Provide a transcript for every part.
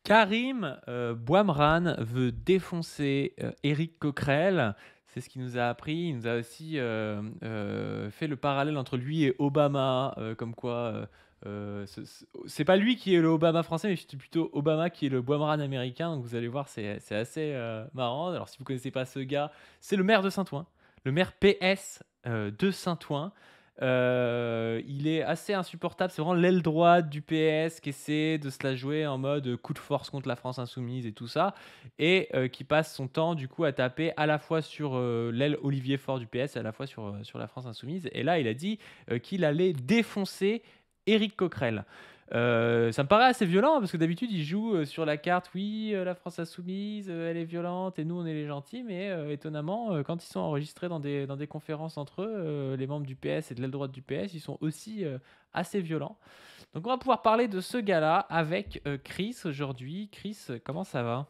Karim Bouamran veut défoncer Éric Coquerel. C'est ce qu'il nous a appris. Il nous a aussi fait le parallèle entre lui et Obama, comme quoi c'est pas lui qui est le Obama français, mais c'est plutôt Obama qui est le Bouamran américain. Donc vous allez voir, c'est assez marrant. Alors si vous connaissez pas ce gars, c'est le maire de Saint-Ouen, le maire PS de Saint-Ouen. Il est assez insupportable. C'est vraiment l'aile droite du PS qui essaie de se la jouer en mode coup de force contre la France insoumise et tout ça, et qui passe son temps du coup à taper à la fois sur l'aile Olivier Faure du PS et à la fois sur la France insoumise. Et là, il a dit qu'il allait défoncer Éric Coquerel. Ça me paraît assez violent parce que d'habitude il joue sur la carte, oui, la France insoumise, elle est violente et nous on est les gentils, mais étonnamment, quand ils sont enregistrés dans des conférences entre eux, les membres du PS et de l'aile droite du PS, ils sont aussi assez violents. Donc on va pouvoir parler de ce gars-là avec Chris aujourd'hui. Chris, comment ça va?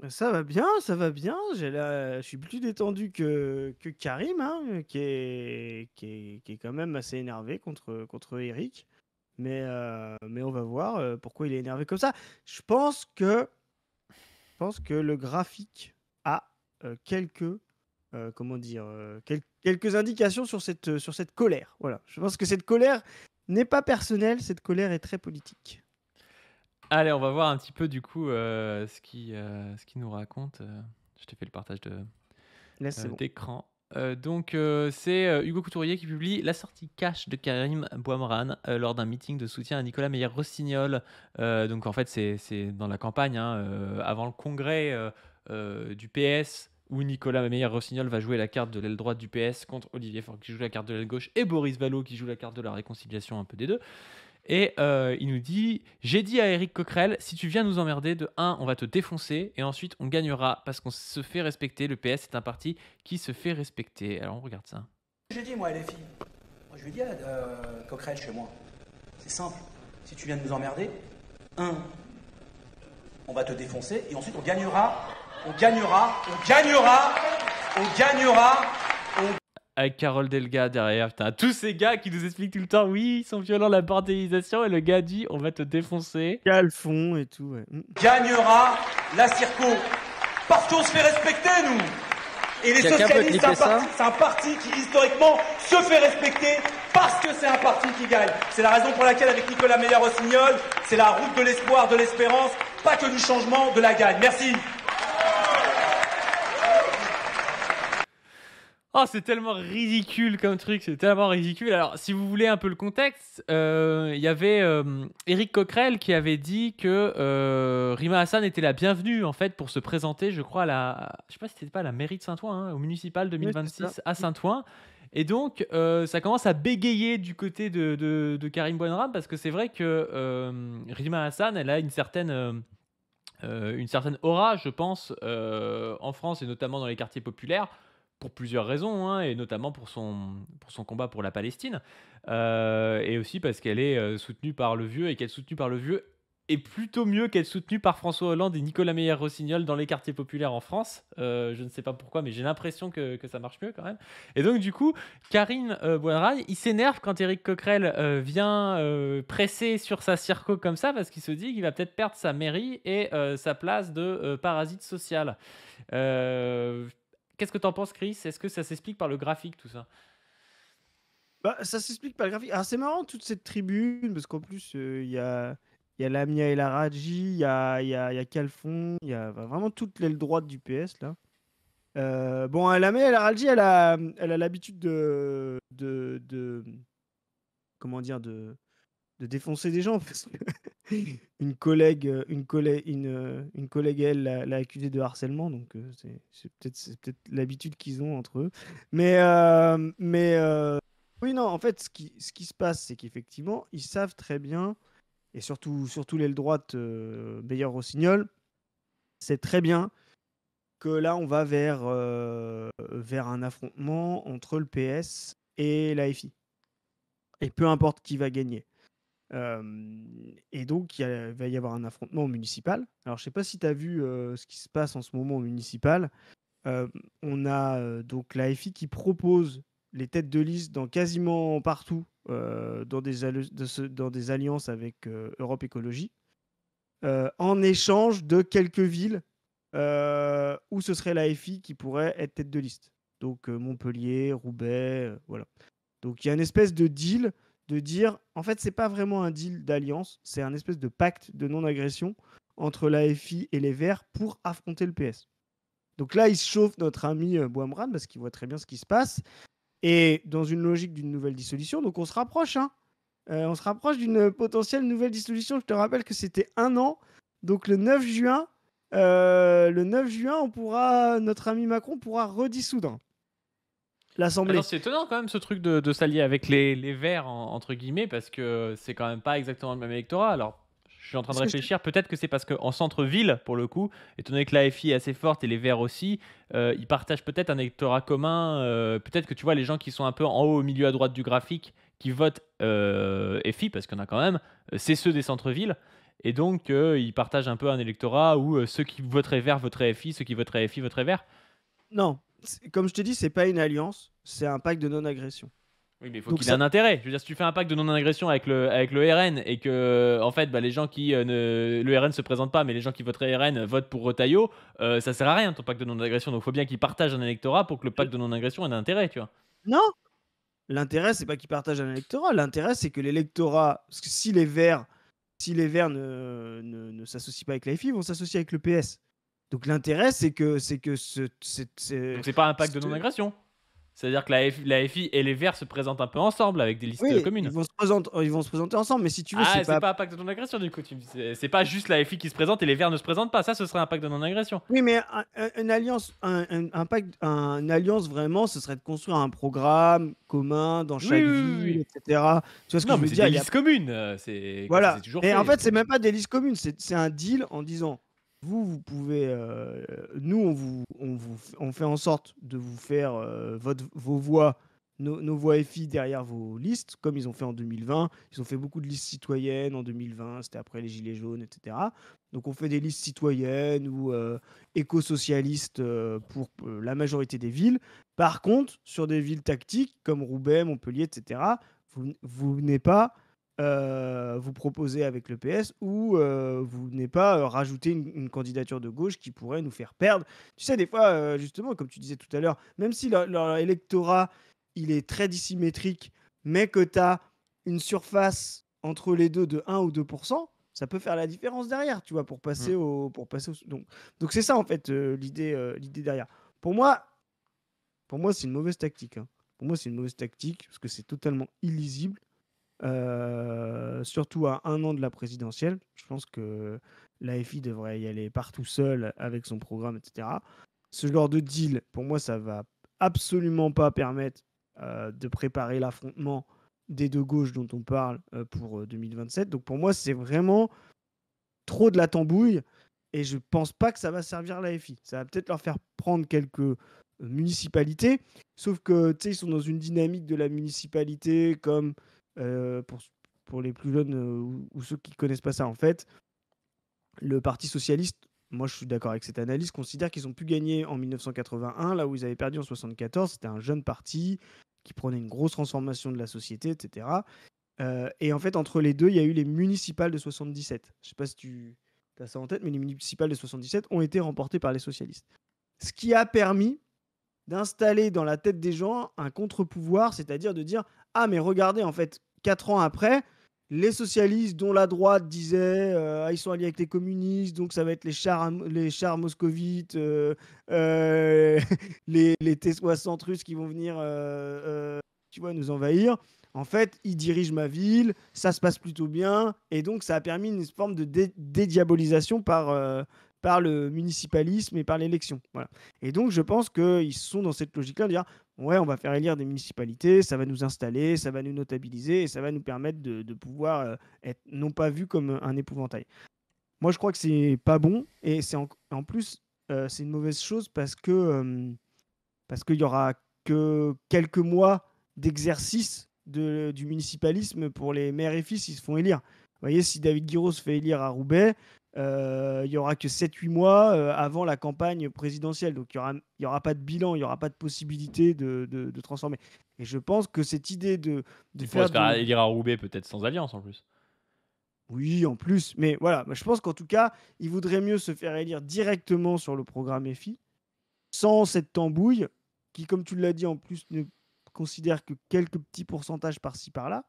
Ça va bien, ça va bien. Je suis plus détendu que Karim, hein, qui est quand même assez énervé contre Eric. Mais on va voir pourquoi il est énervé comme ça. Je pense que le graphique a comment dire, quelques indications sur cette colère. Voilà. Je pense que cette colère n'est pas personnelle, cette colère est très politique. Allez, on va voir un petit peu du coup ce qu'il nous raconte. Je t'ai fait le partage Là, c'est bon. d'écran. C'est Hugo Couturier qui publie la sortie cash de Karim Bouamran lors d'un meeting de soutien à Nicolas Meyer-Rossignol. Donc en fait, c'est dans la campagne, hein, avant le congrès du PS, où Nicolas Meyer-Rossignol va jouer la carte de l'aile droite du PS contre Olivier Faure qui joue la carte de l'aile gauche et Boris Vallaud qui joue la carte de la réconciliation, un peu des deux. Et il nous dit: j'ai dit à Éric Coquerel, si tu viens nous emmerder, de 1, on va te défoncer, et ensuite on gagnera parce qu'on se fait respecter. Le PS est un parti qui se fait respecter. Alors on regarde ça. J'ai dit, moi, les filles. Moi, je lui ai dit à Coquerel chez moi. C'est simple. Si tu viens de nous emmerder, 1, on va te défoncer, et ensuite on gagnera, on gagnera, on gagnera, on gagnera, Avec Carole Delga derrière, putain, tous ces gars qui nous expliquent tout le temps, oui, ils sont violents, la bordélisation, et le gars dit, on va te défoncer. Il y a le fond et tout. Ouais. gagnera la circo. Parce qu'on se fait respecter, nous. Et les Quelqu'un peut socialistes, clipper ça c'est un parti qui, historiquement, se fait respecter parce que c'est un parti qui gagne. C'est la raison pour laquelle, avec Nicolas Meyer-Rossignol, c'est la route de l'espoir, de l'espérance, pas que du changement, de la gagne. Merci. Oh, c'est tellement ridicule comme truc, c'est tellement ridicule. Alors, si vous voulez un peu le contexte, il y avait Éric Coquerel qui avait dit que Rima Hassan était la bienvenue en fait pour se présenter, je crois, je sais pas si c'était pas à la mairie de Saint-Ouen, hein, au municipal Ouais, c'est ça. 2026 à Saint-Ouen. Et donc, ça commence à bégayer du côté de Karim Bouamran parce que c'est vrai que Rima Hassan, elle a une certaine aura, je pense, en France et notamment dans les quartiers populaires, pour plusieurs raisons, hein, et notamment pour son combat pour la Palestine, et aussi parce qu'elle est soutenue par le vieux, et qu'elle est soutenue par le vieux est plutôt mieux qu'elle est soutenue par François Hollande et Nicolas Meyer-Rossignol dans les quartiers populaires en France. Je ne sais pas pourquoi, mais j'ai l'impression que ça marche mieux quand même. Et donc du coup, Karim Bouamran, il s'énerve quand Éric Coquerel vient presser sur sa circo comme ça, parce qu'il se dit qu'il va peut-être perdre sa mairie et sa place de parasite social. Euh, Qu'est-ce que t'en penses, Chris? Est-ce que ça s'explique par le graphique, tout ça? Bah, ça s'explique par le graphique. Alors, c'est marrant, toute cette tribune, parce qu'en plus, il y a Lamia El Araji, il y a Calfon, il y a vraiment toute l'aile droite du PS, là. Bon, Lamia El Araji, elle a l'habitude comment dire, de défoncer des gens, parce que une collègue, elle, l'a accusé de harcèlement, donc c'est peut-être l'habitude qu'ils ont entre eux. Mais oui, non, en fait, ce qui se passe, c'est qu'effectivement, ils savent très bien, et surtout l'aile droite, Meyer-Rossignol, c'est très bien que là, on va vers un affrontement entre le PS et l'AFI. Et peu importe qui va gagner. Et donc, va y avoir un affrontement au municipal. Alors, je sais pas si tu as vu ce qui se passe en ce moment au municipal. On a donc l'AFI qui propose les têtes de liste dans quasiment partout dans des alliances avec Europe Écologie. en échange de quelques villes où ce serait la FI qui pourrait être tête de liste. Donc Montpellier, Roubaix, voilà. Donc il y a une espèce de deal de dire, en fait, c'est pas vraiment un deal d'alliance, c'est un espèce de pacte de non-agression entre la FI et les Verts pour affronter le PS. Donc là, il se chauffe notre ami Boimran parce qu'il voit très bien ce qui se passe. Et dans une logique d'une nouvelle dissolution, donc on se rapproche, hein. On se rapproche d'une potentielle nouvelle dissolution. Je te rappelle que c'était 1 an. Donc le 9 juin, notre ami Macron pourra redissoudre l'Assemblée. Alors, c'est étonnant quand même ce truc de s'allier avec les Verts, entre guillemets, parce que c'est quand même pas exactement le même électorat. Alors, je suis en train de Parce que réfléchir, peut-être que c'est parce qu'en centre-ville, pour le coup, étant donné que la FI est assez forte et les Verts aussi, ils partagent peut-être un électorat commun. Peut-être que tu vois les gens qui sont un peu en haut, au milieu à droite du graphique, qui votent FI, parce qu'il y en a quand même, c'est ceux des centres-villes. Et donc, ils partagent un peu un électorat où ceux qui voteraient Vert voteraient FI, ceux qui voteraient FI voteraient Vert. Non, comme je te dis, c'est pas une alliance, c'est un pacte de non-agression. Oui, mais il faut Donc qu'il ait un intérêt. Je veux dire, si tu fais un pacte de non-agression avec le RN et que, en fait, bah, les gens qui. Le RN se présente pas, mais les gens qui voteraient RN votent pour Retailleau, ça sert à rien ton pacte de non-agression. Donc il faut bien qu'ils partagent un électorat pour que le pacte de non-agression ait un intérêt, tu vois. Non, l'intérêt, c'est pas qu'ils partagent un électorat. L'intérêt, c'est que l'électorat. Parce que si les Verts ne s'associent pas avec la FI, ils vont s'associer avec le PS. Donc l'intérêt, c'est que Donc c'est pas un pacte de non-agression. C'est-à-dire que la FI et les Verts se présentent un peu ensemble avec des listes oui, communes. ils vont se présenter ensemble, mais si tu veux, Ah, c'est c'est pas. pas un pacte de non-agression du coup. C'est pas juste la FI qui se présente et les Verts ne se présentent pas. Ça, ce serait un pacte de non-agression. Oui, mais une alliance, un pacte, une alliance vraiment, ce serait de construire un programme commun dans Oui, chaque oui, oui, ville, oui. etc. Tu vois ce que Non, je mais veux c'est dire? des listes communes. C'est comme ça, c'est Voilà. toujours Et en fait. fait, c'est même pas des listes communes, c'est un deal en disant, vous pouvez, nous, on fait en sorte de vous faire vos voix, nos voix FI derrière vos listes, comme ils ont fait en 2020. Ils ont fait beaucoup de listes citoyennes en 2020, c'était après les Gilets jaunes, etc. Donc on fait des listes citoyennes ou éco-socialistes pour la majorité des villes. Par contre, sur des villes tactiques comme Roubaix, Montpellier, etc., vous venez pas vous proposez avec le PS ou vous venez pas rajouter une candidature de gauche qui pourrait nous faire perdre. Tu sais, des fois, justement, comme tu disais tout à l'heure, même si leur électorat il est très dissymétrique, mais que tu as une surface entre les deux de 1 ou 2%, ça peut faire la différence derrière, tu vois, pour passer Mm. donc c'est ça, en fait, l'idée derrière. Pour moi, c'est une mauvaise tactique, hein. Pour moi, c'est une mauvaise tactique parce que c'est totalement illisible. Surtout à 1 an de la présidentielle. Je pense que l'AFI devrait y aller partout seul avec son programme, etc. Ce genre de deal, pour moi, ça va absolument pas permettre de préparer l'affrontement des deux gauches dont on parle pour 2027. Donc pour moi, c'est vraiment trop de la tambouille et je pense pas que ça va servir l'AFI. Ça va peut-être leur faire prendre quelques municipalités, sauf que tu sais, ils sont dans une dynamique de la municipalité comme euh, pour, pour les plus jeunes ou ceux qui connaissent pas ça en fait, le Parti socialiste, moi je suis d'accord avec cette analyse, considère qu'ils ont pu gagner en 1981, là où ils avaient perdu en 1974. C'était un jeune parti qui prenait une grosse transformation de la société, etc. Et en fait, entre les deux, il y a eu les municipales de 77. Je sais pas si tu as ça en tête, mais les municipales de 77 ont été remportées par les socialistes. Ce qui a permis d'installer dans la tête des gens un contre-pouvoir, c'est-à-dire de dire ah mais regardez en fait 4 ans après les socialistes dont la droite disait ah, ils sont alliés avec les communistes donc ça va être les chars moscovites les T-60 russes qui vont venir tu vois nous envahir. En fait, ils dirigent ma ville, ça se passe plutôt bien, et donc ça a permis une forme de dédiabolisation par le municipalisme et par l'élection. Voilà. Et donc, je pense qu'ils sont dans cette logique-là de dire ouais, on va faire élire des municipalités, ça va nous installer, ça va nous notabiliser et ça va nous permettre de pouvoir être non pas vu comme un épouvantail. Moi, je crois que c'est pas bon et c'est en plus, c'est une mauvaise chose parce qu'il y aura que quelques mois d'exercice du municipalisme pour les maires et fils, ils se font élire. Vous voyez, si David Guiraud se fait élire à Roubaix, il n'y aura que 7-8 mois avant la campagne présidentielle. Donc, il y aura pas de bilan, il n'y aura pas de possibilité de transformer. Et je pense que cette idée de Il pourrait faire se faire élire à Roubaix peut-être sans alliance en plus. Oui, en plus. Mais voilà, je pense qu'en tout cas, il vaudrait mieux se faire élire directement sur le programme FI, sans cette tambouille, qui, comme tu l'as dit, en plus, ne considère que quelques petits pourcentages par-ci, par-là.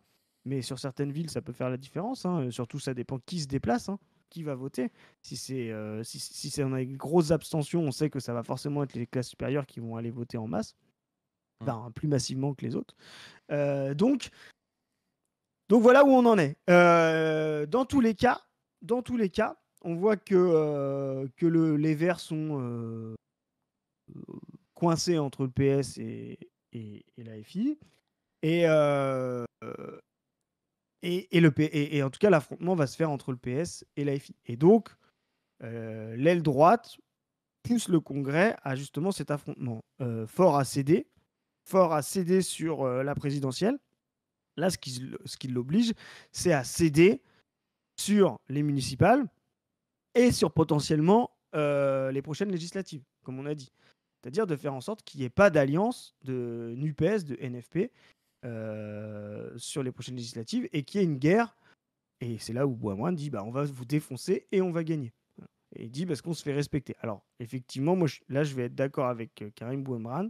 Mais sur certaines villes, ça peut faire la différence, hein. Surtout, ça dépend qui se déplace, hein, qui va voter. Si c'est on a une grosse abstention, on sait que ça va forcément être les classes supérieures qui vont aller voter en masse, Mm. enfin, plus massivement que les autres. Donc voilà où on en est. Dans tous les cas, on voit que les Verts sont coincés entre le PS et la FI. Et en tout cas, l'affrontement va se faire entre le PS et la FI. Et donc, l'aile droite pousse le Congrès à justement cet affrontement. Fort à céder sur la présidentielle. Là, ce qui l'oblige, c'est à céder sur les municipales et sur potentiellement les prochaines législatives, comme on a dit. C'est-à-dire de faire en sorte qu'il n'y ait pas d'alliance de NUPES, de NFP sur les prochaines législatives et qu'il y ait une guerre. Et c'est là où Boismoine dit bah, on va vous défoncer et on va gagner. Et il dit parce qu'on se fait respecter. Alors, effectivement, moi, là, je vais être d'accord avec Karim Bouamran.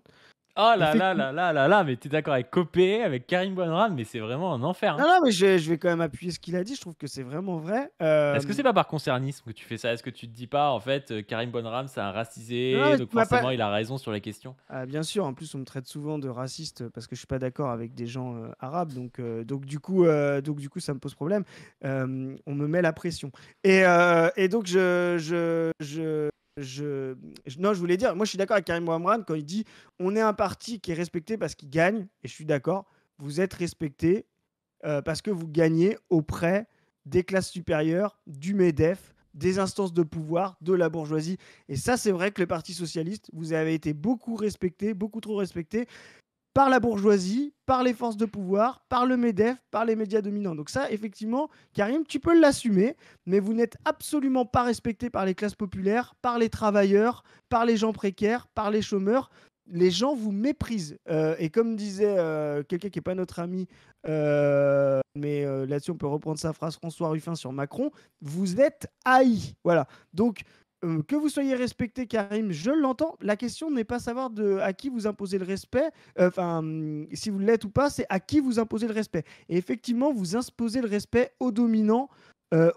Oh là là là là là là, mais t'es d'accord avec Copé, avec Karim Bouamran, mais c'est vraiment un enfer. Hein. Non, mais je vais quand même appuyer ce qu'il a dit. Je trouve que c'est vraiment vrai. Est-ce que c'est pas par concernisme que tu fais ça? Est-ce que tu te dis pas, en fait, Karim Bouamran, c'est un Non, racisé, mais donc tu m'as forcément pas... il a raison sur les questions? Bien sûr, en plus, on me traite souvent de raciste parce que je suis pas d'accord avec des gens arabes. Donc du coup, ça me pose problème. On me met la pression. Et donc, non, je voulais dire, moi, je suis d'accord avec Karim Bouamran quand il dit on est un parti qui est respecté parce qu'il gagne. Et je suis d'accord, vous êtes respecté parce que vous gagnez auprès des classes supérieures, du MEDEF, des instances de pouvoir, de la bourgeoisie. Et ça, c'est vrai que le Parti socialiste, vous avez été beaucoup respecté, beaucoup trop respecté par la bourgeoisie, par les forces de pouvoir, par le MEDEF, par les médias dominants. Donc ça, effectivement, Karim, tu peux l'assumer, mais vous n'êtes absolument pas respecté par les classes populaires, par les travailleurs, par les gens précaires, par les chômeurs. Les gens vous méprisent. Et comme disait quelqu'un qui n'est pas notre ami, mais là-dessus on peut reprendre sa phrase, François Ruffin sur Macron, vous êtes haï. Voilà. Donc, que vous soyez respecté, Karim, je l'entends. La question n'est pas savoir à qui vous imposez le respect, si vous l'êtes ou pas, c'est à qui vous imposez le respect. Et effectivement, vous imposez le respect aux dominants,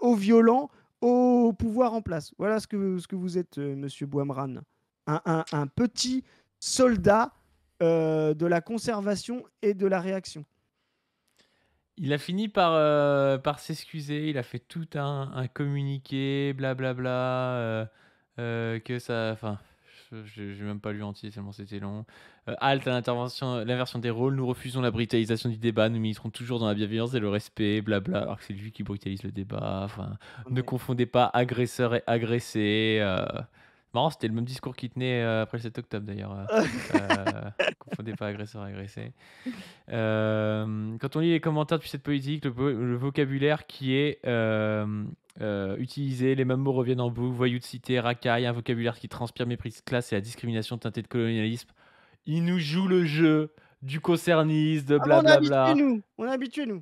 aux violents, au pouvoir en place. Voilà ce que vous êtes, monsieur Bouamran. Un petit soldat de la conservation et de la réaction. Il a fini par s'excuser, il a fait tout un communiqué, blablabla, que ça... Enfin, j'ai même pas lu entier tellement c'était long. Halte à l'inversion des rôles, nous refusons la brutalisation du débat, nous militerons toujours dans la bienveillance et le respect, blabla, alors que c'est lui qui brutalise le débat. Enfin, ne confondez pas agresseur et agressé. Marrant, c'était le même discours qu'il tenait après le 7 octobre d'ailleurs. Confondez pas agresseur et agressé. Quand on lit les commentaires depuis cette politique, le vocabulaire qui est utilisé, les mêmes mots reviennent en boucle, voyou de cité, racaille, un vocabulaire qui transpire mépris de classe et la discrimination teintée de colonialisme. Il nous joue le jeu du concernisme, de blablabla. On est habitués, nous.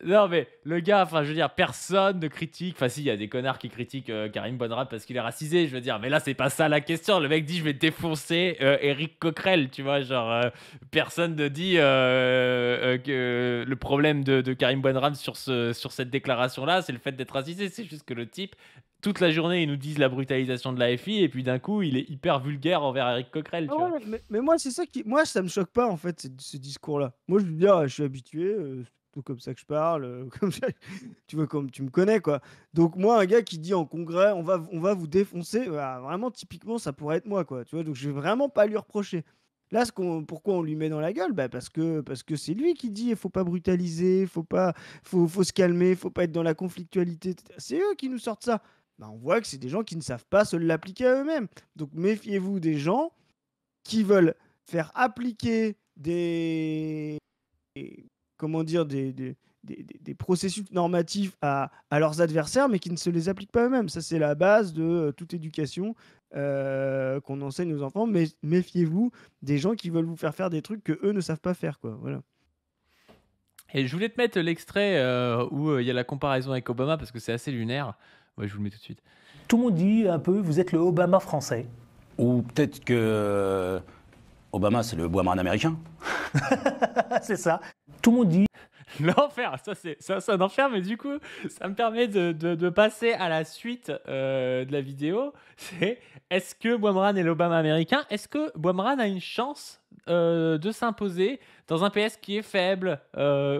Non mais le gars, enfin je veux dire, personne ne critique. Enfin si, il y a des connards qui critiquent Karim Bouamran parce qu'il est racisé, je veux dire. Mais là c'est pas ça la question. Le mec dit je vais défoncer Éric Coquerel, tu vois, genre personne ne dit que le problème de Karim Bouamran sur cette déclaration là, c'est le fait d'être racisé. C'est juste que le type toute la journée, ils nous disent la brutalisation de la FI et puis d'un coup, il est hyper vulgaire envers Éric Coquerel. Tu vois. Mais moi, c'est ça qui. Moi, ça me choque pas, en fait, ce discours-là. Moi, je veux dire, je suis habitué, c'est tout comme ça que je parle, comme ça, tu vois, comme tu me connais, quoi. Donc, moi, un gars qui dit en congrès, on va vous défoncer, bah, vraiment, typiquement, ça pourrait être moi, quoi. Tu vois, donc, je vais vraiment pas lui reprocher. Là, pourquoi on lui met dans la gueule, bah, parce que c'est lui qui dit il faut pas brutaliser, faut se calmer, faut pas être dans la conflictualité. C'est eux qui nous sortent ça. Bah, on voit que c'est des gens qui ne savent pas se l'appliquer à eux-mêmes. Donc méfiez-vous des gens qui veulent faire appliquer comment dire, des processus normatifs à leurs adversaires, mais qui ne se les appliquent pas eux-mêmes. Ça, c'est la base de toute éducation qu'on enseigne aux enfants. Mais méfiez-vous des gens qui veulent vous faire des trucs que eux ne savent pas faire, quoi. Voilà. Et je voulais te mettre l'extrait où il y a la comparaison avec Obama parce que c'est assez lunaire. Ouais, je vous le mets tout de suite. Tout le monde dit un peu, vous êtes le Obama français. Ou peut-être que Obama, c'est le Boisman américain. C'est ça. Tout le monde dit. L'enfer, ça c'est un enfer, mais du coup, ça me permet de passer à la suite de la vidéo. C'est est-ce que Boimran est l'Obama américain? Est-ce que Boimran a une chance de s'imposer dans un PS qui est faible,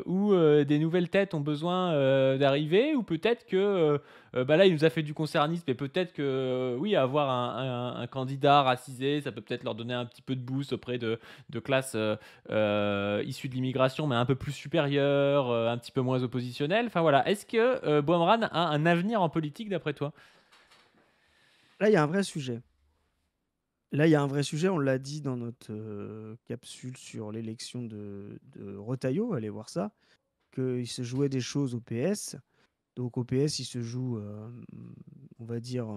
où des nouvelles têtes ont besoin d'arriver, ou peut-être que bah là il nous a fait du concernisme, et peut-être que oui, avoir un candidat racisé, ça peut peut-être leur donner un petit peu de boost auprès de classes issues de l'immigration, mais un peu plus supérieures, un petit peu moins oppositionnelles. Enfin voilà, est-ce que Boimran a un avenir en politique d'après toi? Là, il y a un vrai sujet. Là, il y a un vrai sujet, on l'a dit dans notre capsule sur l'élection de Retailleau, allez voir ça, qu'il se jouait des choses au PS. Donc au PS, il se joue, on va dire,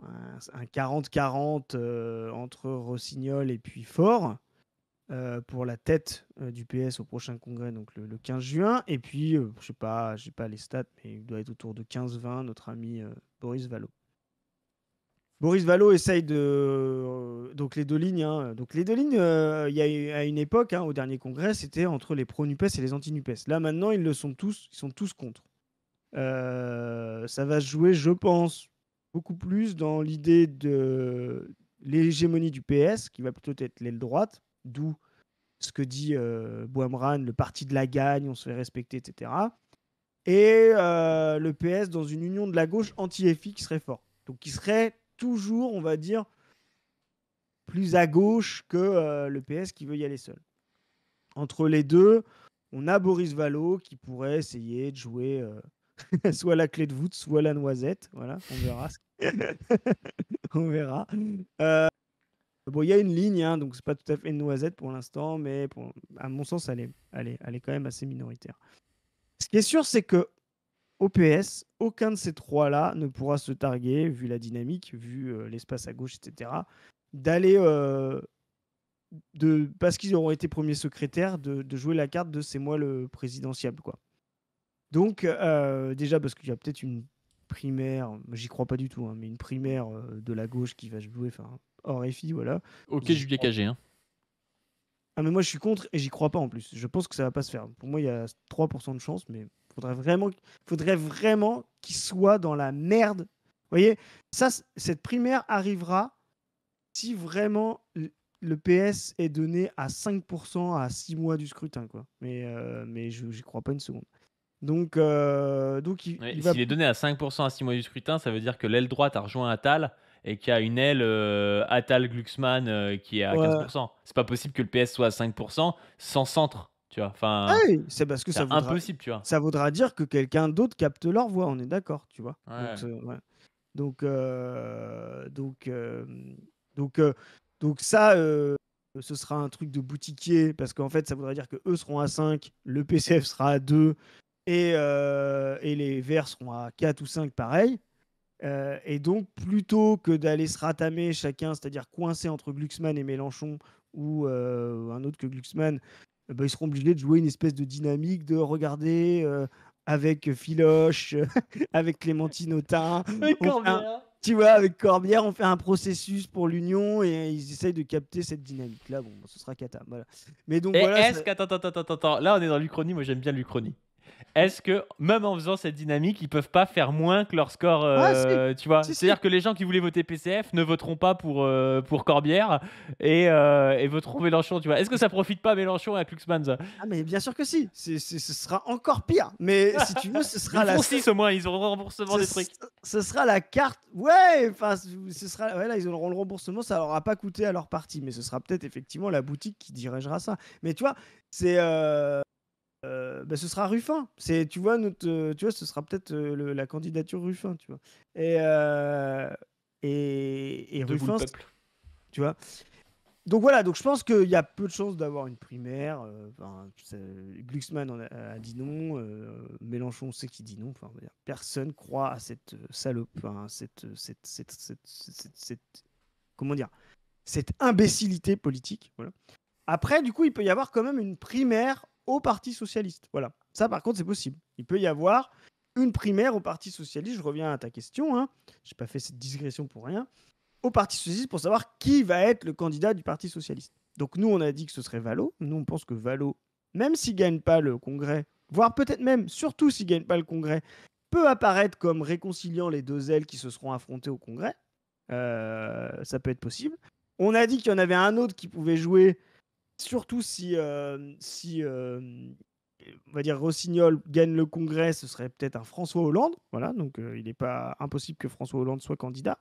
un 40-40 entre Rossignol et puis Faure pour la tête du PS au prochain congrès, donc le 15 juin. Et puis, je sais pas, j'ai pas les stats, mais il doit être autour de 15-20, notre ami Boris Vallaud. Boris Vallaud essaye de. Donc les deux lignes. Donc les deux lignes, il y a à une époque, au dernier congrès, c'était entre les pro-NUPES et les anti-NUPES. Là maintenant, ils sont tous contre. Ça va se jouer, je pense, beaucoup plus dans l'idée de l'hégémonie du PS, qui va plutôt être l'aile droite, d'où ce que dit Boimran, le parti de la gagne, on se fait respecter, etc. Et le PS dans une union de la gauche anti-FI qui serait fort. Donc qui serait toujours, on va dire, plus à gauche que le PS qui veut y aller seul. Entre les deux, on a Boris Vallaud qui pourrait essayer de jouer soit la clé de voûte, soit la noisette. Voilà, on verra. On verra. Bon, il y a une ligne, donc c'est pas tout à fait une noisette pour l'instant, mais à mon sens, elle est quand même assez minoritaire. Ce qui est sûr, c'est que au PS, aucun de ces trois-là ne pourra se targuer, vu la dynamique, vu l'espace à gauche, etc., d'aller, parce qu'ils auront été premiers secrétaires, de jouer la carte de c'est moi le présidentiable, quoi. Donc, déjà, parce qu'il y a peut-être une primaire, j'y crois pas du tout, mais une primaire de la gauche qui va jouer, hors FI, voilà. Ok, J'y Juliet crois. KG. Hein. Ah, mais moi, je suis contre et j'y crois pas en plus. Je pense que ça va pas se faire. Pour moi, il y a 3% de chance, mais faudrait vraiment qu'il soit dans la merde. Vous voyez, cette primaire arrivera si vraiment le PS est donné à 5% à 6 mois du scrutin, quoi. Mais je n'y crois pas une seconde. Donc il va. S'il est donné à 5% à 6 mois du scrutin, ça veut dire que l'aile droite a rejoint Attal et qu'il y a une aile Attal-Glucksmann qui est à Ouais. 15%. C'est pas possible que le PS soit à 5% sans centre, tu vois. Enfin, Oui, c'est parce que c'est ça voudra, impossible, tu vois. ça voudra dire que quelqu'un d'autre capte leur voix, on est d'accord, tu vois. Ouais. Ouais. Donc ça, ce sera un truc de boutiquier, parce qu'en fait, ça voudrait dire que eux seront à 5, le PCF sera à 2, et les Verts seront à 4 ou 5, pareil. Et donc, plutôt que d'aller se ratamer chacun, c'est-à-dire coincé entre Glucksmann et Mélenchon, ou un autre que Glucksmann, ils seront obligés de jouer une espèce de dynamique de regarder avec Filoche, avec Clémentine Autain. Tu vois, avec Corbière, on fait un processus pour l'union et ils essayent de capter cette dynamique-là. Bon, ce sera cata. Voilà. Mais donc Et voilà. est-ce que... Attends. Là, on est dans l'Uchronie. Moi, j'aime bien l'Uchronie. Est-ce que, même en faisant cette dynamique, ils peuvent pas faire moins que leur score tu vois? Si. C'est-à-dire que les gens qui voulaient voter PCF ne voteront pas pour Corbière et voteront Mélenchon, tu vois? Est-ce que ça profite pas à Mélenchon et à Glucksmann, ça? Ah, mais bien sûr que si. Ce sera encore pire. Mais si tu veux, ce sera Ils font 6 au moins, ils auront le remboursement des trucs. Ce sera la carte. Ouais, enfin, ce sera. Ouais, là, ils auront le remboursement. Ça leur aura pas coûté à leur parti. Mais ce sera peut-être effectivement la boutique qui dirigera ça. Mais tu vois, c'est. Ce sera Ruffin. Tu vois, ce sera peut-être la candidature Ruffin, tu vois. Et Debout le Ruffin, peuple. tu vois. Donc voilà, donc je pense qu'il y a peu de chances d'avoir une primaire. Glucksmann a dit non, Mélenchon sait qu'il dit non. Enfin, personne croit à cette salope, comment dire, cette imbécilité politique. Voilà. Après, du coup, il peut y avoir quand même une primaire au Parti socialiste. Voilà. Ça, par contre, c'est possible. Il peut y avoir une primaire au Parti socialiste. Je reviens à ta question. Je n'ai pas fait cette digression pour rien. Au Parti socialiste pour savoir qui va être le candidat du Parti socialiste. Donc nous, on a dit que ce serait Vallot. Nous, on pense que Vallot, même s'il ne gagne pas le Congrès, voire peut-être même, surtout s'il ne gagne pas le Congrès, peut apparaître comme réconciliant les deux ailes qui se seront affrontées au Congrès. Ça peut être possible. On a dit qu'il y en avait un autre qui pouvait jouer, surtout si on va dire Rossignol gagne le Congrès, ce serait peut-être un François Hollande. Voilà, donc il n'est pas impossible que François Hollande soit candidat.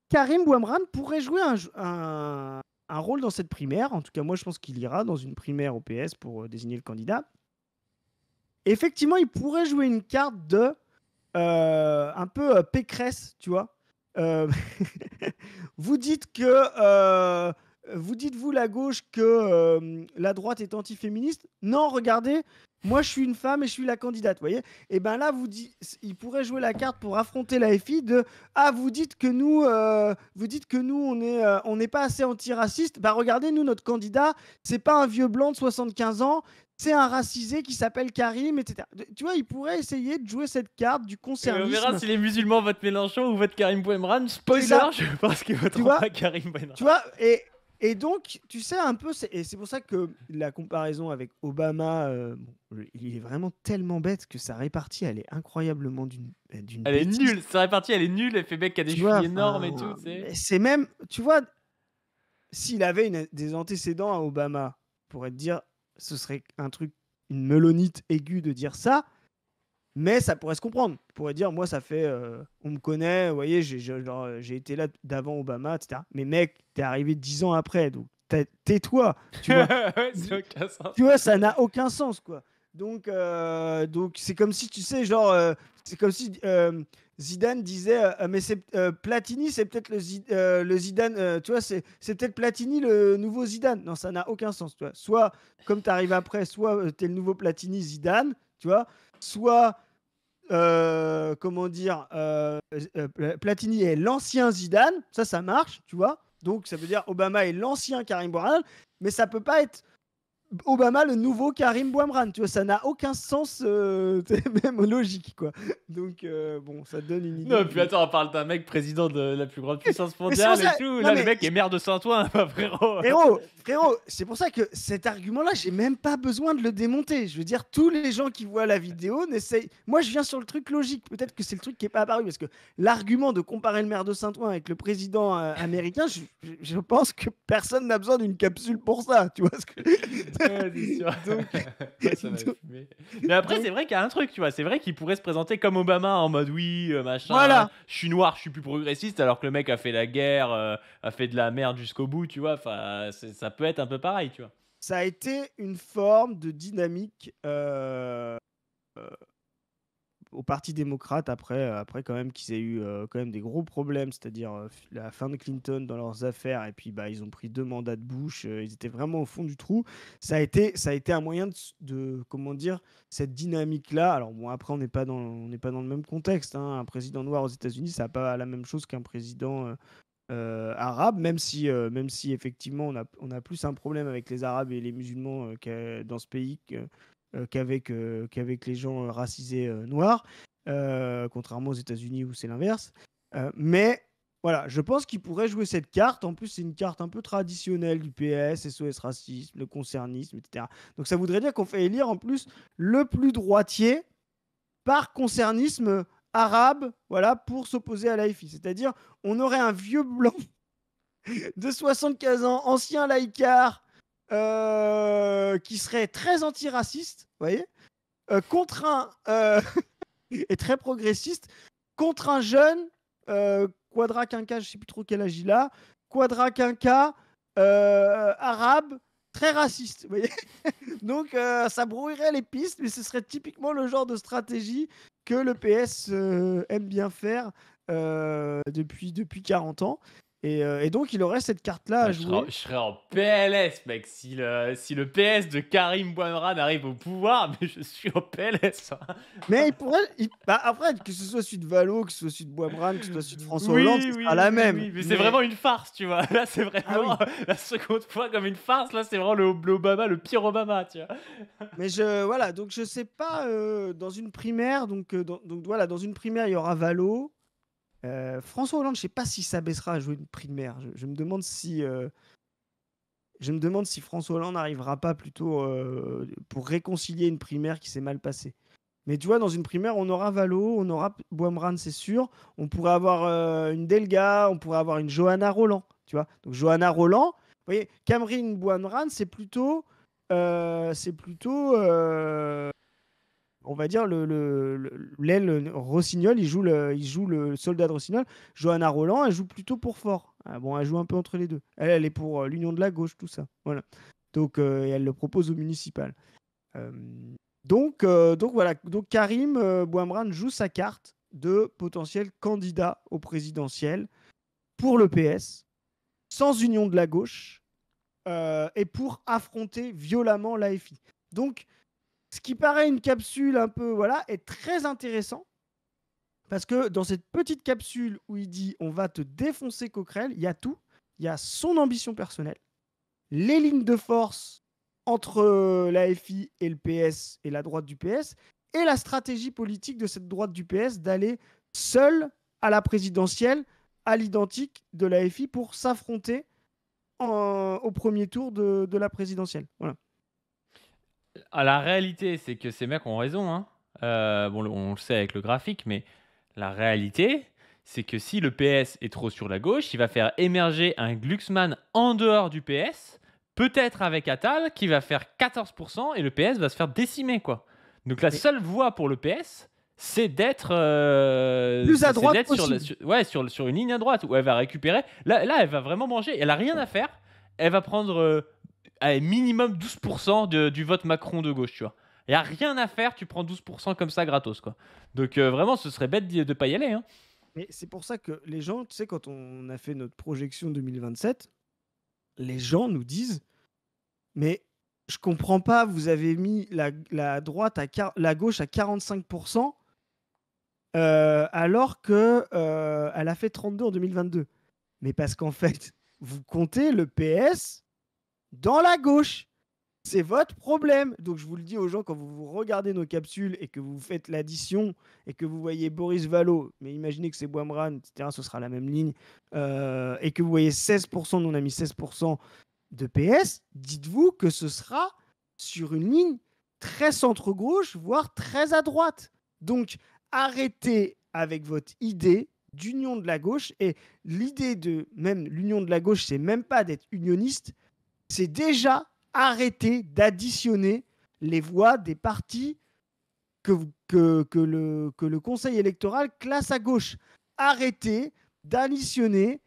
Karim Bouamran pourrait jouer un rôle dans cette primaire. En tout cas, moi, je pense qu'il ira dans une primaire au PS pour désigner le candidat. Effectivement, il pourrait jouer une carte de un peu Pécresse, tu vois. Vous dites que vous dites, vous, la gauche, que la droite est antiféministe. Non, regardez, moi, je suis une femme et je suis la candidate, vous voyez. Et bien là, il pourrait jouer la carte pour affronter la FI de « Ah, vous dites que nous, on n'est pas assez antiraciste. Bah, regardez, nous, notre candidat, c'est pas un vieux blanc de 75 ans, c'est un racisé qui s'appelle Karim, etc. » Tu vois, il pourrait essayer de jouer cette carte du Et concernisme. on verra si les musulmans votent Mélenchon ou votent Karim Bouamran. Spoiler, ça. je pense qu'ils voteront vois pas Karim Bouamran. Tu vois, et donc, tu sais un peu, et c'est pour ça que la comparaison avec Obama, il est vraiment tellement bête que sa répartie, elle est incroyablement d'une Elle est bêtise. nulle, sa répartie elle est nulle, elle fait mec qui a des Tu vois, chevilles énormes et enfin, tout, tu sais. c'est même, tu vois, s'il avait des antécédents à Obama, on pourrait te dire, ce serait un truc, une melonite aiguë de dire ça, mais ça pourrait se comprendre. On pourrait dire, moi, ça fait, on me connaît, vous voyez, j'ai été là d'avant Obama, etc. Mais mec, t'es arrivé 10 ans après, donc tais-toi, tu vois. Ouais, c'est aucun sens. Tu vois, ça n'a aucun sens, quoi. Donc c'est comme si, tu sais, c'est comme si Zidane disait, mais Platini, c'est peut-être le Zidane, tu vois, c'est peut-être Platini le nouveau Zidane. Non, ça n'a aucun sens, tu vois. Soit, comme tu arrives après, soit tu es le nouveau Platini Zidane, tu vois, soit, comment dire, Platini est l'ancien Zidane, ça marche, tu vois. Donc ça veut dire Obama est l'ancien Karim Bouamran, mais ça peut pas être Obama le nouveau Karim Bouamran, tu vois, ça n'a aucun sens, même logique, quoi. Donc bon, ça donne une idée. Non, puis attends, on parle d'un mec président de la plus grande puissance mondiale ça- et tout. non, Là, mais- le mec est maire de Saint-Ouen, frérot. Frérot, c'est pour ça que cet argument-là, j'ai même pas besoin de le démonter. Je veux dire, tous les gens qui voient la vidéo n'essayent. Moi, je viens sur le truc logique. Peut-être que c'est le truc qui est pas apparu parce que l'argument de comparer le maire de Saint-Ouen avec le président américain, je pense que personne n'a besoin d'une capsule pour ça. Tu vois ce que Ouais, c'est sûr. Ça m'a fumé. Mais après, c'est vrai qu'il y a un truc, tu vois. C'est vrai qu'il pourrait se présenter comme Obama en mode oui, machin. Voilà. Je suis noir, je suis plus progressiste, alors que le mec a fait la guerre, a fait de la merde jusqu'au bout, tu vois. Enfin, ça peut être un peu pareil, tu vois. Ça a été une forme de dynamique au Parti démocrate après quand même qu'ils aient eu quand même des gros problèmes, c'est-à-dire la fin de Clinton dans leurs affaires, et puis ils ont pris 2 mandats de Bush, ils étaient vraiment au fond du trou. Ça a été un moyen de comment dire, cette dynamique-là. Alors bon, après on n'est pas dans le même contexte, hein. Un président noir aux États-Unis, ça n'a pas la même chose qu'un président arabe, même si effectivement on a plus un problème avec les Arabes et les musulmans dans ce pays qu'avec les gens racisés noirs, contrairement aux États-Unis où c'est l'inverse. Mais voilà, je pense qu'il pourrait jouer cette carte. En plus, c'est une carte un peu traditionnelle du PS, SOS Racisme, le concernisme, etc. Donc ça voudrait dire qu'on fait élire en plus le plus droitier par concernisme arabe, voilà, pour s'opposer à l'AFI. C'est-à-dire, on aurait un vieux blanc de 75 ans, ancien laïcard, qui serait très antiraciste, vous voyez, contre et très progressiste, contre un jeune quadra-quinca, je ne sais plus trop quel âge il a, quadra-quinca arabe, très raciste, vous voyez. Donc ça brouillerait les pistes, mais ce serait typiquement le genre de stratégie que le PS aime bien faire depuis 40 ans. Et donc, il aurait cette carte-là à jouer. Je serais en PLS, mec. Si le PS de Karim Bouamrane arrive au pouvoir, mais je suis en PLS. Mais il pourrait. Après, que ce soit celui de Valo, que ce soit celui de Bouamrane, que ce soit celui de François Oui, Hollande, ce oui, sera la oui, même. oui, mais c'est vraiment une farce, tu vois. Là, c'est vraiment la seconde fois comme une farce. Là, c'est vraiment le Obama, le pire Obama, tu vois. Mais voilà, donc je sais pas, dans une primaire, donc voilà, dans une primaire, il y aura Valo. François Hollande, je sais pas si ça baissera à jouer une primaire. Je me demande si François Hollande n'arrivera pas plutôt pour réconcilier une primaire qui s'est mal passée. Mais tu vois, dans une primaire, on aura Valo, on aura Bouamrane, c'est sûr. On pourrait avoir une Delga, on pourrait avoir une Johanna Roland, tu vois. Donc Johanna Roland, vous voyez, Cameron Bouamrane, c'est plutôt, on va dire, l'aile Rossignol, il joue le soldat de Rossignol. Johanna Roland, elle joue plutôt pour Fort. Ah bon, elle joue un peu entre les deux. Elle est pour l'Union de la gauche, tout ça. Voilà. Donc, et elle le propose au municipal. Donc voilà. Donc Karim Bouamrane joue sa carte de potentiel candidat au présidentiel pour le PS, sans Union de la gauche, et pour affronter violemment l'AFI. Donc, ce qui paraît une capsule un peu, voilà, est très intéressant parce que dans cette petite capsule où il dit on va te défoncer Coquerel, il y a tout. Il y a son ambition personnelle, les lignes de force entre l'AFI et le PS et la droite du PS, et la stratégie politique de cette droite du PS d'aller seule à la présidentielle, à l'identique de l'AFI pour s'affronter au premier tour de la présidentielle. Voilà. La réalité, c'est que ces mecs ont raison, hein. Bon, on le sait avec le graphique, mais la réalité, c'est que si le PS est trop sur la gauche, il va faire émerger un Glucksmann en dehors du PS, peut-être avec Attal, qui va faire 14%, et le PS va se faire décimer, quoi. Donc la seule voie pour le PS, c'est d'être plus à droite sur une ligne à droite, où elle va récupérer. Là, elle va vraiment manger. Elle a rien à faire. Elle va prendre minimum 12% du vote Macron de gauche, tu vois. Il n'y a rien à faire, tu prends 12% comme ça gratos, quoi. Donc vraiment, ce serait bête de ne pas y aller, hein. Mais c'est pour ça que les gens, tu sais, quand on a fait notre projection 2027, les gens nous disent « Mais je comprends pas, vous avez mis la droite la gauche à 45%, alors que elle a fait 32 en 2022. » Mais parce qu'en fait, vous comptez le PS dans la gauche. C'est votre problème. Donc je vous le dis aux gens, quand vous regardez nos capsules et que vous faites l'addition et que vous voyez Boris Vallaud, mais imaginez que c'est Bouamrane, etc., ce sera la même ligne, et que vous voyez 16%, nous on a mis 16% de PS, dites-vous que ce sera sur une ligne très centre-gauche, voire très à droite. Donc arrêtez avec votre idée d'union de la gauche, et l'idée de même l'union de la gauche, c'est même pas d'être unioniste, c'est déjà arrêter d'additionner les voix des partis que le Conseil électoral classe à gauche. Arrêtez d'additionner,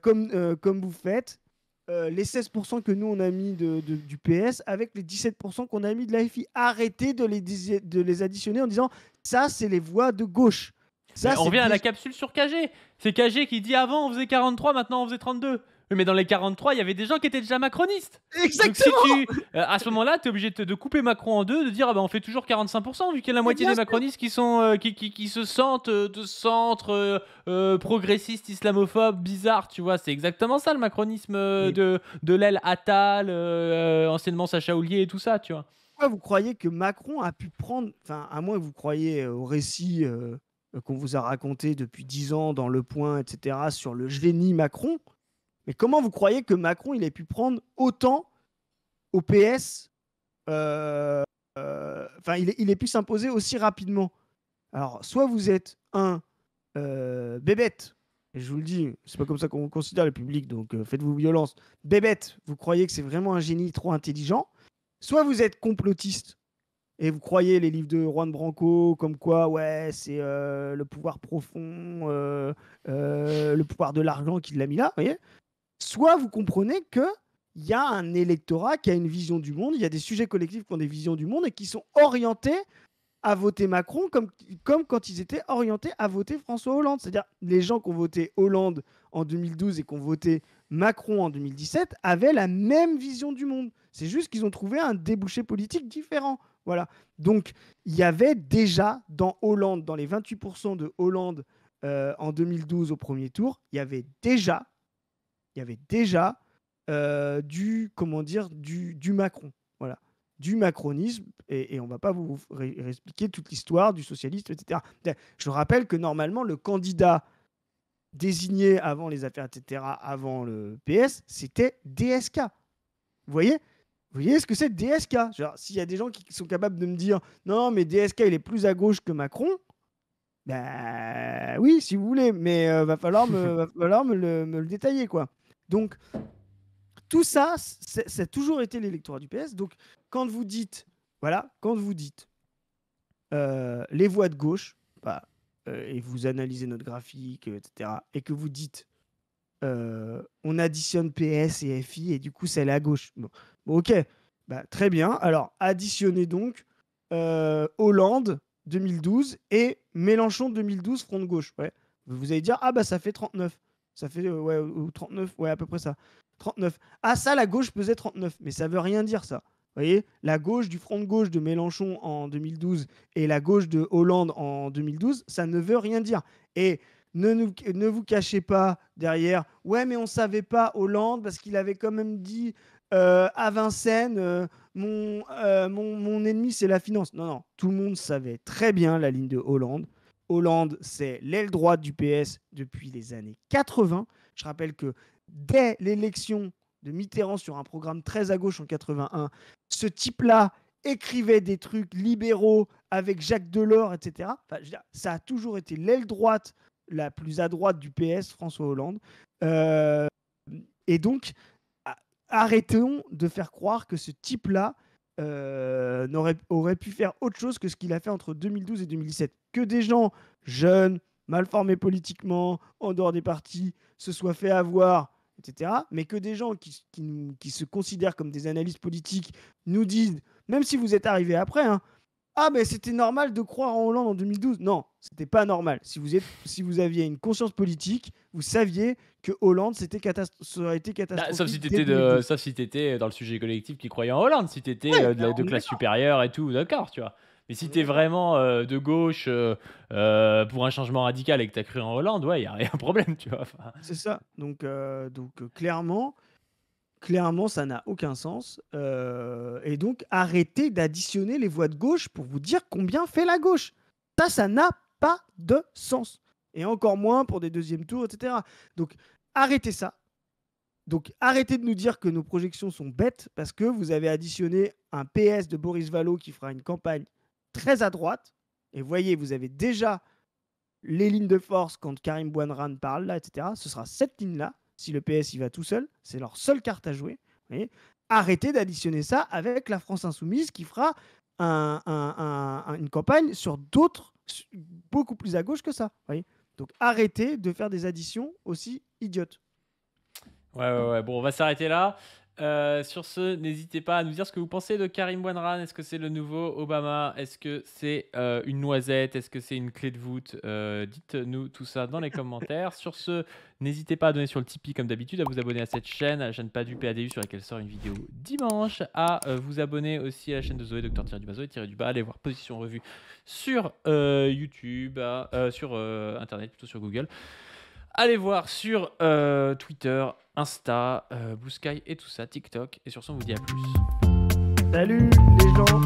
comme vous faites, les 16% que nous on a mis du PS avec les 17% qu'on a mis de l'AFI. Arrêtez de les additionner en disant ça, c'est les voix de gauche. Ça, on revient à la capsule sur KG. C'est KG qui dit avant on faisait 43, maintenant on faisait 32. Oui, mais dans les 43, il y avait des gens qui étaient déjà macronistes. Exactement. Donc si à ce moment-là, tu es obligé de couper Macron en deux, de dire on fait toujours 45%, vu qu'il y a la moitié des macronistes qui se sentent de centre, progressistes, islamophobes, bizarres, tu vois. C'est exactement ça le macronisme de l'aile Attal, anciennement Sacha Houlier et tout ça, tu vois. Pourquoi vous croyez que Macron a pu prendre, enfin, à moins que vous croyez au récit qu'on vous a raconté depuis 10 ans dans Le Point, etc., sur le génie Macron, mais comment vous croyez que Macron il ait pu prendre autant au PS, il ait pu s'imposer aussi rapidement? Alors, soit vous êtes un bébête, et je vous le dis, c'est pas comme ça qu'on considère le public, donc faites-vous violence. Bébête, vous croyez que c'est vraiment un génie trop intelligent, soit vous êtes complotiste et vous croyez les livres de Juan Branco, comme quoi, ouais, c'est le pouvoir profond, le pouvoir de l'argent qui l'a mis là, vous voyez. Soit vous comprenez qu'il y a un électorat qui a une vision du monde, il y a des sujets collectifs qui ont des visions du monde et qui sont orientés à voter Macron comme quand ils étaient orientés à voter François Hollande. C'est-à-dire les gens qui ont voté Hollande en 2012 et qui ont voté Macron en 2017 avaient la même vision du monde. C'est juste qu'ils ont trouvé un débouché politique différent. Voilà. Donc, il y avait déjà dans Hollande, dans les 28% de Hollande en 2012 au premier tour, il y avait déjà du Macron. Voilà. Du macronisme, et on ne va pas vous expliquer toute l'histoire du socialisme, etc. Je rappelle que normalement, le candidat désigné avant les affaires, etc., avant le PS, c'était DSK. Vous voyez ce que c'est DSK? S'il y a des gens qui sont capables de me dire « Non, mais DSK, il est plus à gauche que Macron », ben oui, si vous voulez, mais va falloir me le détailler, quoi. Donc, tout ça, ça a toujours été l'électorat du PS. Donc, quand vous dites les voix de gauche, et vous analysez notre graphique, etc., et que vous dites on additionne PS et FI, et du coup, c'est la gauche. Bon, ok, très bien. Alors, additionnez donc Hollande 2012 et Mélenchon 2012, Front de gauche. Ouais. Vous allez dire, ça fait 39. Ça fait ou 39, ouais, à peu près ça. 39. Ah, ça, la gauche pesait 39. Mais ça veut rien dire, ça. Vous voyez, la gauche du Front de gauche de Mélenchon en 2012 et la gauche de Hollande en 2012, ça ne veut rien dire. Et ne vous cachez pas derrière, ouais, mais on ne savait pas Hollande parce qu'il avait quand même dit à Vincennes, mon ennemi, c'est la finance. Non, tout le monde savait très bien la ligne de Hollande. Hollande, c'est l'aile droite du PS depuis les années 80. Je rappelle que dès l'élection de Mitterrand sur un programme très à gauche en 81, ce type-là écrivait des trucs libéraux avec Jacques Delors, etc. Enfin, je veux dire, ça a toujours été l'aile droite la plus à droite du PS, François Hollande. Et donc, arrêtons de faire croire que ce type-là aurait pu faire autre chose que ce qu'il a fait entre 2012 et 2017. Que des gens jeunes, mal formés politiquement, en dehors des partis, se soient fait avoir, etc. Mais que des gens qui se considèrent comme des analystes politiques nous disent, même si vous êtes arrivés après, ah, mais c'était normal de croire en Hollande en 2012. Non, c'était pas normal. Si vous aviez une conscience politique, vous saviez que Hollande, ça aurait été catastrophique. Sauf si t'étais dans le sujet collectif qui croyait en Hollande, si t'étais de classe supérieure et tout, d'accord, tu vois. Mais si t'es vraiment de gauche pour un changement radical et que t'as cru en Hollande, ouais, il y a un problème, tu vois. Enfin... C'est ça. Donc clairement, ça n'a aucun sens. Et donc, arrêtez d'additionner les voix de gauche pour vous dire combien fait la gauche. Ça n'a pas de sens. Et encore moins pour des deuxièmes tours, etc. Donc, arrêtez ça. Donc, arrêtez de nous dire que nos projections sont bêtes parce que vous avez additionné un PS de Boris Vallaud qui fera une campagne très à droite. Et voyez, vous avez déjà les lignes de force quand Karim Bouanran parle, là, etc. Ce sera cette ligne-là. Si le PS y va tout seul, c'est leur seule carte à jouer. Vous voyez, arrêtez d'additionner ça avec la France Insoumise qui fera une campagne sur d'autres beaucoup plus à gauche que ça. Vous voyez, donc arrêtez de faire des additions aussi idiotes. Ouais. Bon, on va s'arrêter là. Sur ce, n'hésitez pas à nous dire ce que vous pensez de Karim Bouanran. Est-ce que c'est le nouveau Obama? Est-ce que c'est une noisette? Est-ce que c'est une clé de voûte? Dites-nous tout ça dans les commentaires. Sur ce, n'hésitez pas à donner sur le Tipeee comme d'habitude, à vous abonner à cette chaîne, à la chaîne Pas du PADU sur laquelle sort une vidéo dimanche, à vous abonner aussi à la chaîne de Zoé, Dr-Zoé, allez voir Position Revue sur YouTube, sur Internet, plutôt sur Google. Allez voir sur Twitter, Insta, Blue Sky et tout ça, TikTok. Et sur ce, on vous dit à plus. Salut les gens.